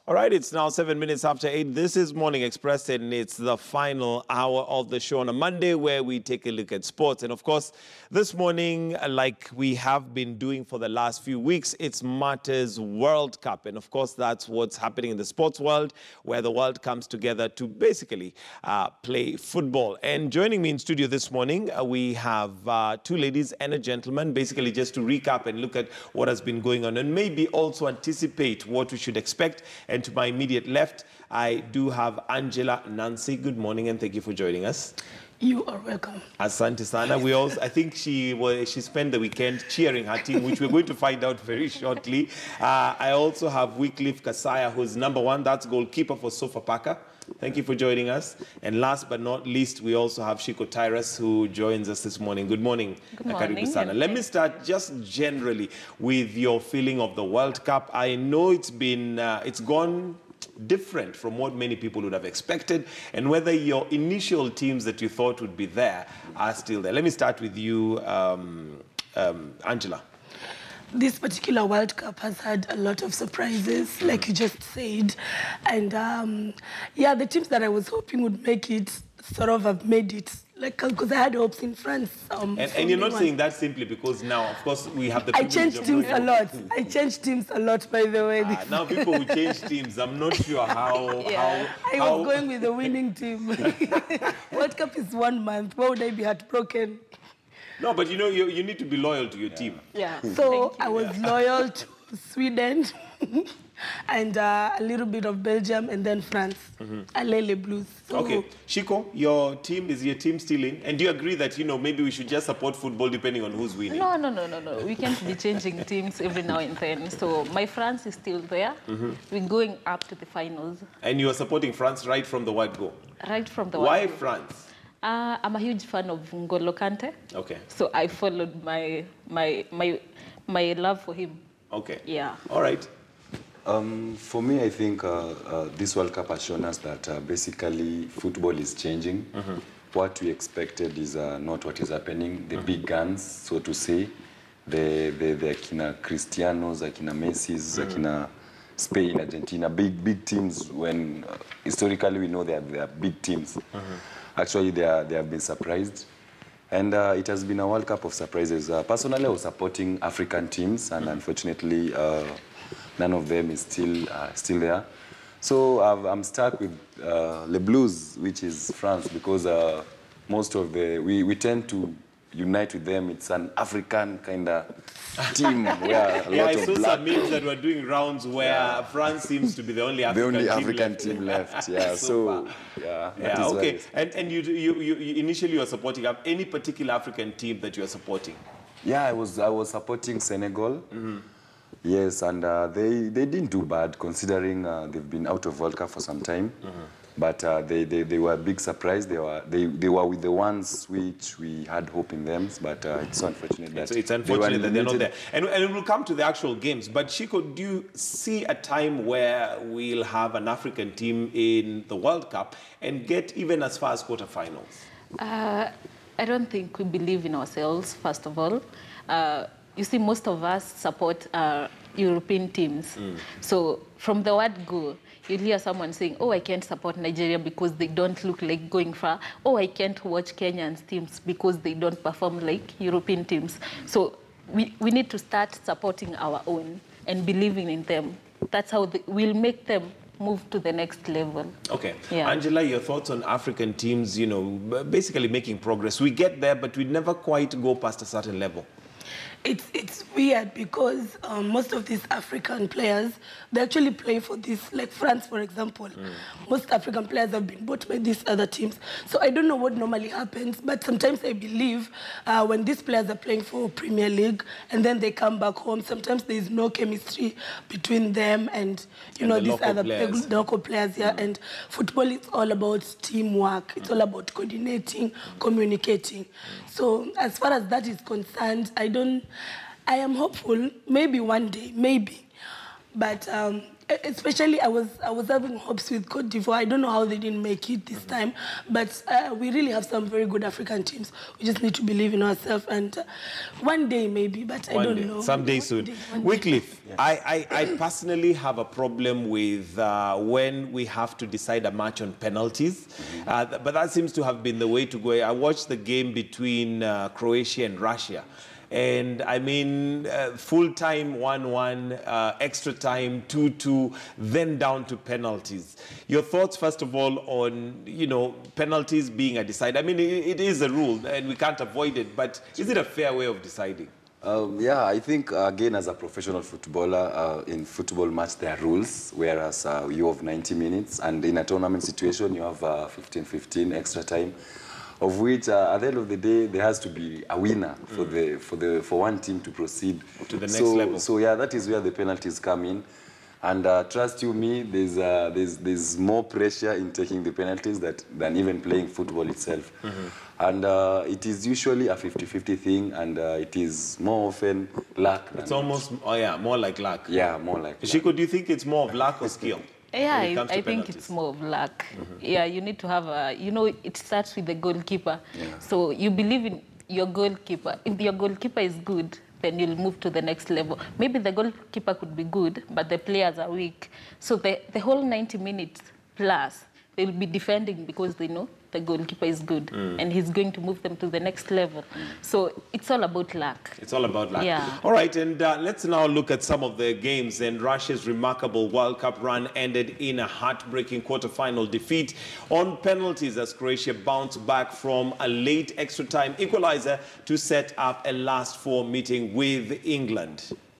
All right, it's now 7 minutes after 8. This is Morning Express, and it's the final hour of the show on a Monday where we take a look at sports. And of course, this morning, like we have been doing for the last few weeks, it's Marta's World Cup. And of course, that's what's happening in the sports world, where the world comes together to basically play football. And joining me in studio this morning, we have two ladies and a gentleman, basically just to recap and look at what has been going on and maybe also anticipate what we should expect. And to my immediate left, I do have Angela Nancy. Good morning and thank you for joining us. You are welcome. Asante sana. We also, I think she spent the weekend cheering her team, which we're going to find out very shortly. I also have Wycliffe Kasaya, who's number one. That's goalkeeper for Sofapaka. Thank you for joining us. And last but not least, we also have Shiko Tyrus, who joins us this morning. Good morning. Good morning. Sana. Let me start just generally with your feeling of the World Cup. I know it's been, it's gone different from what many people would have expected, and whether your initial teams that you thought would be there are still there. Let me start with you, Angela. This particular World Cup has had a lot of surprises, like you just said. And yeah, the teams that I was hoping would make it sort of have made it. Like, because I had hopes in France. And you're not saying that simply because now, of course, we have the I changed teams a lot. I changed teams a lot, by the way. Now people who change teams, I'm not sure how... I was going with the winning team. World Cup is 1 month. Why would I be heartbroken? No, but you know, you need to be loyal to your team. Yeah. So I was loyal to Sweden and a little bit of Belgium and then France. Alele Blues. So okay. Shiko, your team, is your team still in? And do you agree that, you know, maybe we should just support football depending on who's winning? No. We can't be changing teams every now and then. So my France is still there. We're going up to the finals. And you are supporting France right from the word go? Right from the word Why go. France? I'm a huge fan of N'Golo Kante. Okay. So I followed my love for him. Okay. Yeah. All right. For me, I think this World Cup has shown us that basically football is changing. What we expected is not what is happening. The big guns, so to say, the Akina Cristianos, Akina Messi's, Akina Spain, Argentina, big teams. When historically we know they are big teams. Actually, they have been surprised. And it has been a World Cup of surprises. Personally, I was supporting African teams, and unfortunately, none of them is still there. So I'm stuck with Les Blues, which is France, because most of we tend to unite with them. It's an African kind of team where a lot I of saw black... some memes that were doing rounds where France seems to be the only African team left. Yeah, so yeah, okay. And you initially you were supporting any particular African team that you are supporting? Yeah, I was supporting Senegal. Yes, and they didn't do bad considering they've been out of World Cup for some time. But they were a big surprise. They were with the ones which we had hope in them. But it's unfortunate that it's unfortunate that they're not there. And we'll come to the actual games. But Shiko, do you see a time where we'll have an African team in the World Cup and get even as far as quarterfinals? I don't think we believe in ourselves, first of all. You see, most of us support European teams. So from the word go, you'll hear someone saying, oh, I can't support Nigeria because they don't look like going far. Oh, I can't watch Kenyan teams because they don't perform like European teams. So we need to start supporting our own and believing in them. That's how we'll make them move to the next level. Okay. Yeah. Angela, your thoughts on African teams, you know, basically making progress. We get there, but we never quite go past a certain level. It's weird because most of these African players, they actually play for this, like France, for example. Most African players have been bought by these other teams. So I don't know what normally happens, but sometimes I believe when these players are playing for Premier League and then they come back home, sometimes there is no chemistry between them and, you know, these other local players. Yeah, and football is all about teamwork. It's all about coordinating, communicating. So as far as that is concerned, I am hopeful, maybe one day, maybe. But especially, I was having hopes with Cote d'Ivoire. I don't know how they didn't make it this time, but we really have some very good African teams. We just need to believe in ourselves, and one day maybe, but I don't know. Someday soon. Wycliffe, yes. I personally have a problem with when we have to decide a match on penalties, but that seems to have been the way to go. I watched the game between Croatia and Russia. And I mean, full time 1-1, extra time 2-2, then down to penalties. Your thoughts, first of all, on, you know, penalties being a decider. I mean, it is a rule and we can't avoid it, but is it a fair way of deciding? Yeah, I think, again, as a professional footballer, in football match, there are rules, whereas you have 90 minutes, and in a tournament situation, you have 15-15 extra time, of which, at the end of the day, there has to be a winner for one team to proceed to the next level. So yeah, that is where the penalties come in. And trust you me, there's more pressure in taking the penalties than even playing football itself. And it is usually a 50-50 thing, and it is more often luck. It's almost, more like luck. Yeah, more like luck. Shiko, do you think it's more of luck or skill? Yeah, I think it's more of luck. Yeah, you need to have you know, it starts with the goalkeeper. Yeah. So you believe in your goalkeeper. If your goalkeeper is good, then you'll move to the next level. Maybe the goalkeeper could be good, but the players are weak. So the whole 90 minutes plus, they'll be defending because they know the goalkeeper is good and he's going to move them to the next level. So it's all about luck. It's all about luck. Yeah. All right, and let's now look at some of the games. And Russia's remarkable World Cup run ended in a heartbreaking quarterfinal defeat on penalties as Croatia bounced back from a late extra time equalizer to set up a last four meeting with England.